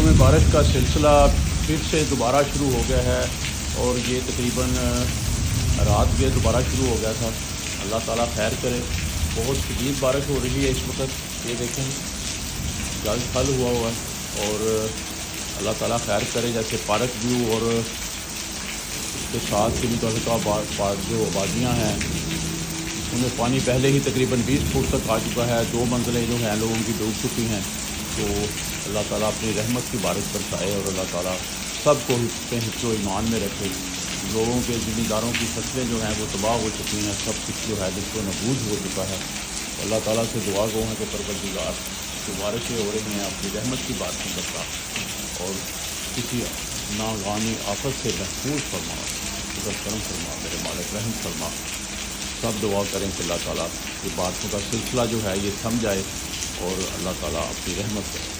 میں بارش کا سلسلہ پھر سے دوبارہ شروع ہو گیا ہے، اور یہ تقریباً رات یہ دوبارہ شروع ہو گیا تھا۔ اللہ تعالیٰ خیر کرے۔ بہت شدید بارش ہو رہی ہے اس وقت، یہ دیکھیں جل تھل ہوا ہے، اور اللہ تعالیٰ خیر کرے۔ جیسے پارک ویو اور اس کے ساتھ کی متعلقہ جو آبادیاں ہیں ان میں پانی پہلے ہی تقریباً 20 فٹ تک آ چکا ہے، 2 منزلیں جو ہیں لوگوں کی ڈوب چکی ہیں۔ تو اللہ تعالیٰ اپنی رحمت کی بارش برسائے، اور اللہ تعالیٰ سب کو حفظ و ایمان میں رکھے۔ لوگوں کے ذمہ داروں کی فصلیں جو ہیں وہ تباہ ہو چکی ہیں، سب کچھ جو ہے جس کو نابود ہو چکا ہے۔ اللہ تعالیٰ سے دعا گو ہیں کہ پروردگار جو بارشیں ہو رہی ہیں اپنی رحمت کی بارشیں برسا، اور کسی ناگوانی آفت سے محفوظ فرما، خدا کرم فرما، میرے مالک رحم فرما۔ سب دعا کریں کہ اللہ تعالیٰ یہ بارشوں کا سلسلہ جو ہے یہ تھم جائے، اور اللہ تعالیٰ اپنی رحمت کرے۔